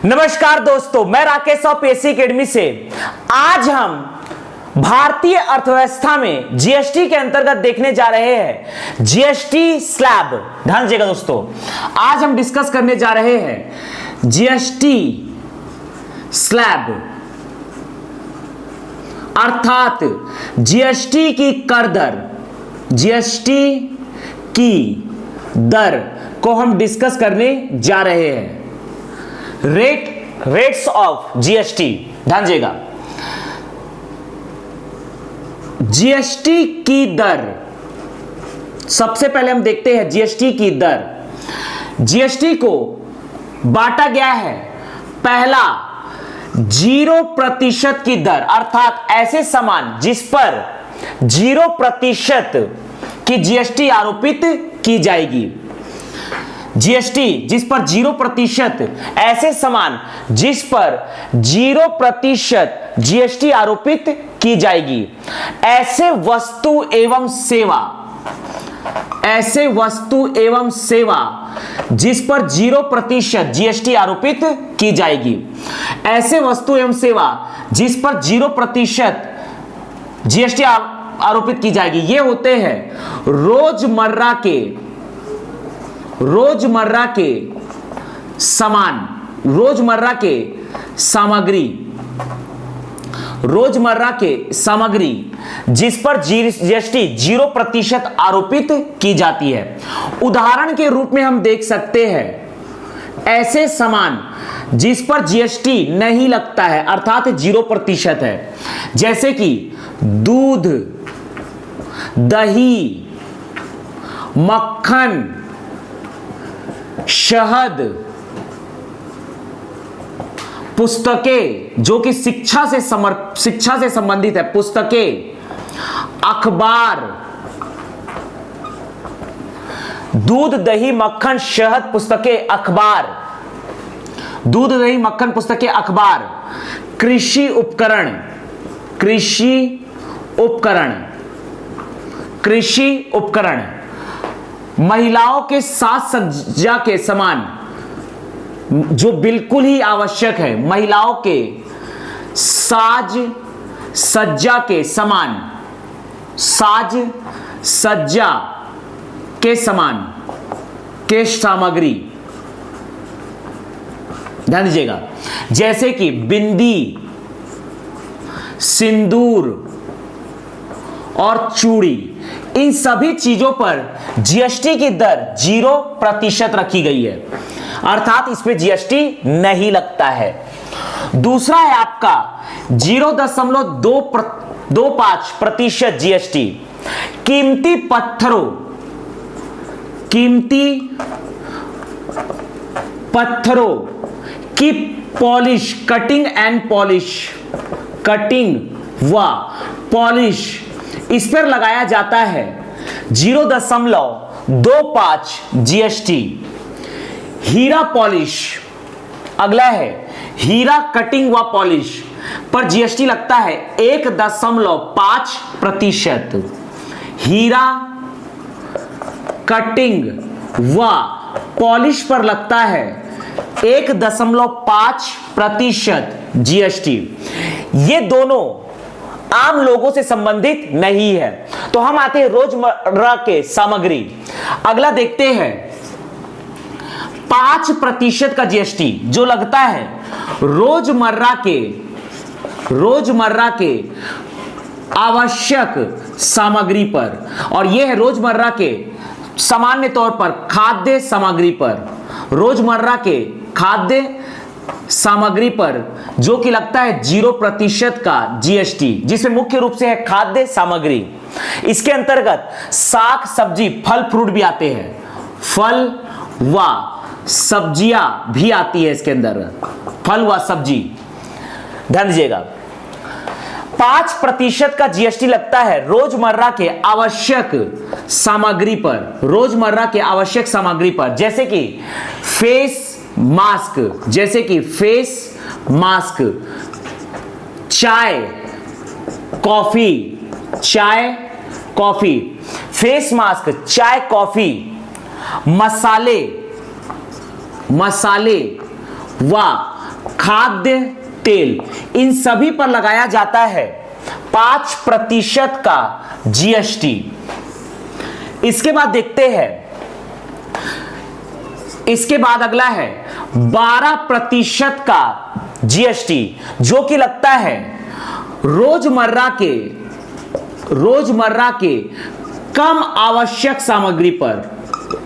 नमस्कार दोस्तों, मैं राकेश और पीएससी एकेडमी से आज हम भारतीय अर्थव्यवस्था में जीएसटी के अंतर्गत देखने जा रहे हैं जीएसटी स्लैब। ध्यान दीजिएगा दोस्तों, आज हम डिस्कस करने जा रहे हैं जीएसटी स्लैब अर्थात जीएसटी की कर दर। जीएसटी की दर को हम डिस्कस करने जा रहे हैं। Rates of GST. ध्यान दीजिएगा, जीएसटी की दर। सबसे पहले हम देखते हैं जीएसटी की दर। जीएसटी को बांटा गया है, पहला 0% की दर, अर्थात ऐसे सामान जिस पर 0% की जीएसटी आरोपित की जाएगी। जीएसटी जिस पर 0%, ऐसे सामान जिस पर 0% जीएसटी आरोपित की जाएगी। ऐसे वस्तु एवं सेवा जिस पर 0% जीएसटी आरोपित की जाएगी। ऐसे वस्तु एवं सेवा जिस पर 0% जीएसटी आरोपित की जाएगी, ये होते हैं रोजमर्रा के सामान, रोजमर्रा के सामग्री जिस पर जीएसटी 0% आरोपित की जाती है। उदाहरण के रूप में हम देख सकते हैं ऐसे सामान जिस पर जीएसटी नहीं लगता है, अर्थात 0% है, जैसे कि दूध, दही, मक्खन, शहद, पुस्तकें जो कि शिक्षा से संबंधित है, पुस्तकें, अखबार, दूध, दही, मक्खन, शहद, पुस्तकें, अखबार, दूध, दही, मक्खन, पुस्तकें, अखबार, कृषि उपकरण, महिलाओं के साज सज्जा के सामान जो बिल्कुल ही आवश्यक है, महिलाओं के साज सज्जा के सामान के सामग्री। ध्यान दीजिएगा, जैसे कि बिंदी, सिंदूर और चूड़ी, इन सभी चीजों पर जीएसटी की दर 0% रखी गई है, अर्थात इस पे जीएसटी नहीं लगता है। दूसरा है आपका 0.25% जीएसटी कीमती पत्थरों की पॉलिश, कटिंग व पॉलिश, इस पर लगाया जाता है 0.25 जीएसटी। हीरा पॉलिश, अगला है हीरा कटिंग व पॉलिश पर जीएसटी लगता है 1.5%। हीरा कटिंग व पॉलिश पर लगता है 1.5% जीएसटी। ये दोनों आम लोगों से संबंधित नहीं है। तो हम आते हैं रोजमर्रा के सामग्री। अगला देखते हैं 5% का जीएसटी जो लगता है रोजमर्रा के आवश्यक सामग्री पर, और यह है रोजमर्रा के सामान्य तौर पर खाद्य सामग्री पर, रोजमर्रा के खाद्य सामग्री पर जो कि लगता है 0% का जीएसटी, जिसमें मुख्य रूप से है खाद्य सामग्री। इसके अंतर्गत साग, सब्जी, फल फ्रूट भी आते हैं, फल व सब्जियां भी आती है इसके अंदर, फल व सब्जी। ध्यान दीजिएगा, 5% का जीएसटी लगता है रोजमर्रा के आवश्यक सामग्री पर, रोजमर्रा के आवश्यक सामग्री पर, जैसे कि फेस मास्क, चाय, कॉफी, फेस मास्क, चाय, कॉफी, मसाले व खाद्य तेल, इन सभी पर लगाया जाता है 5% का जीएसटी। इसके बाद देखते हैं, इसके बाद अगला है 12% का जीएसटी, जो कि लगता है रोजमर्रा के कम आवश्यक सामग्री पर,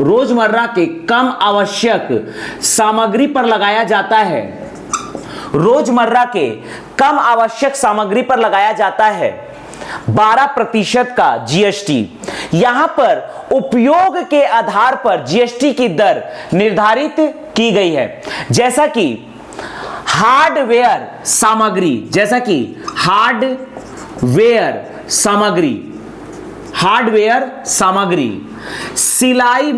रोजमर्रा के कम आवश्यक सामग्री पर लगाया जाता है, रोजमर्रा के कम आवश्यक सामग्री पर लगाया जाता है 12% का जीएसटी। यहां पर उपयोग के आधार पर जीएसटी की दर निर्धारित की गई है, जैसा कि हार्डवेयर सामग्री, जैसा कि हार्डवेयर सामग्री, सिलाई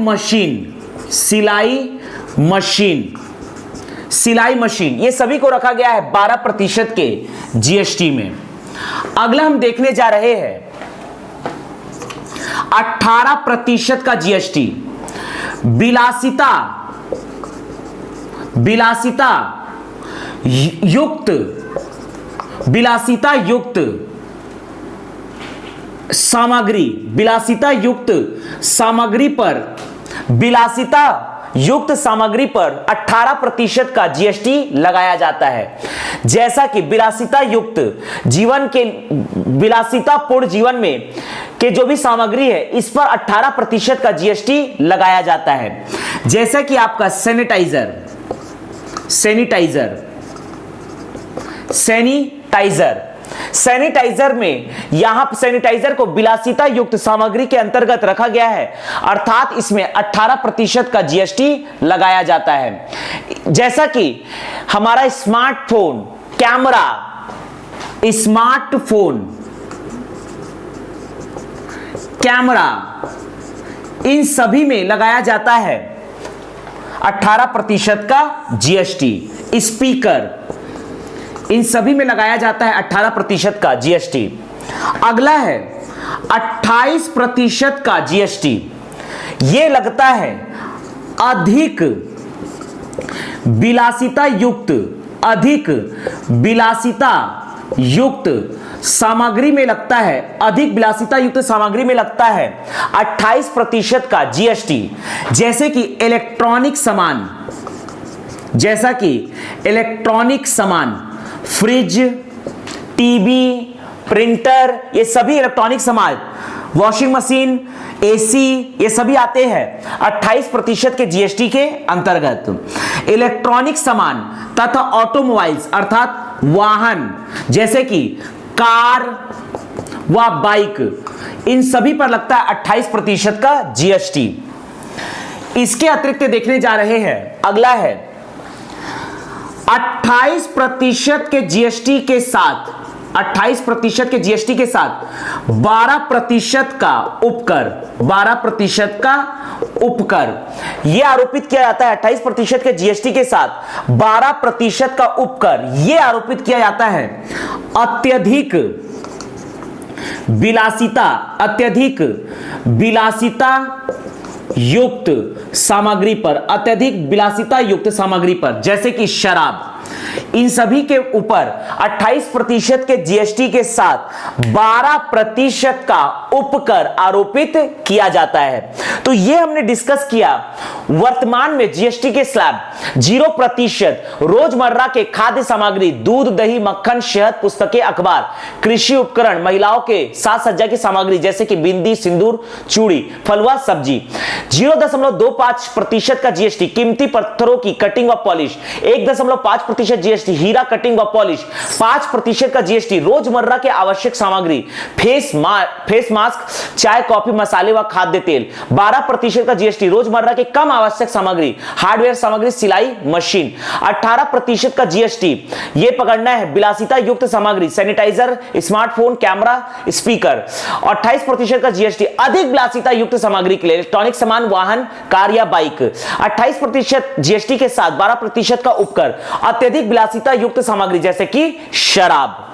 मशीन, ये सभी को रखा गया है 12% के जीएसटी में। अगला हम देखने जा रहे हैं 18% का जीएसटी, विलासिता युक्त सामग्री पर 18% का जीएसटी लगाया जाता है, जैसा कि विलासितापूर्ण जीवन में के जो भी सामग्री है इस पर 18% का जीएसटी लगाया जाता है, जैसा कि आपका सैनिटाइजर में यहां सैनिटाइजर को विलासिता युक्त सामग्री के अंतर्गत रखा गया है, अर्थात इसमें 18% का जीएसटी लगाया जाता है। जैसा कि हमारा स्मार्टफोन, कैमरा, इन सभी में लगाया जाता है 18% का जीएसटी। स्पीकर, इन सभी में लगाया जाता है 18% का जीएसटी। अगला है 28% का जीएसटी। यह लगता है अधिक विलासिता युक्त सामग्री में लगता है, अधिक विलासिता युक्त सामग्री में लगता है 28% का जीएसटी, जैसे कि इलेक्ट्रॉनिक सामान, फ्रिज, टीवी, प्रिंटर, ये सभी इलेक्ट्रॉनिक सामान, वॉशिंग मशीन, एसी, ये सभी आते हैं 28% के जीएसटी के अंतर्गत। इलेक्ट्रॉनिक सामान तथा ऑटोमोबाइल्स अर्थात वाहन, जैसे कि कार व बाइक, इन सभी पर लगता है 28% का जीएसटी। इसके अतिरिक्त देखने जा रहे हैं, अगला है 28% के जीएसटी के साथ 12% का उपकर, यह आरोपित किया जाता है 28% के जीएसटी के साथ 12% का उपकर, यह आरोपित किया जाता है अत्यधिक विलासिता युक्त सामग्री पर, जैसे कि शराब। इन सभी के ऊपर 28% के जीएसटी के साथ 12% का उपकर आरोपित किया जाता है। तो यह हमने डिस्कस किया वर्तमान में जीएसटी के स्लैब 0%, रोजमर्रा के खाद्य सामग्री, दूध, दही, मक्खन, शहद, पुस्तकें, अखबार, कृषि उपकरण, महिलाओं के साज सज्जा की सामग्री जैसे कि बिंदी, सिंदूर, चूड़ी, फलवा, सब्जी। 0.25% का जीएसटी कीमती पत्थरों की कटिंग व पॉलिश, 1.5% जीएसटी हीरा कटिंग व पॉलिश, 5% का जीएसटी रोजमर्रा के आवश्यक सामग्री, फेस मास्क, चाय, कॉफी, मसाले व खाद्य तेल, 12% का जीएसटी रोजमर्रा के कम आवश्यक सामग्री, हार्डवेयर सामग्री, सिलाई मशीन। 18% का जीएसटी ये पकड़ना है विलासिता युक्त सामग्री, सैनिटाइजर, स्मार्टफोन, कैमरा, स्पीकर। 28% का जीएसटी अधिक विलासिता युक्त सामग्री के लिए, इलेक्ट्रॉनिक सामान, वाहन, कार या बाइक। 28% जीएसटी के साथ 12% का उपकर अत्यधिक विलासिता युक्त सामग्री जैसे कि शराब।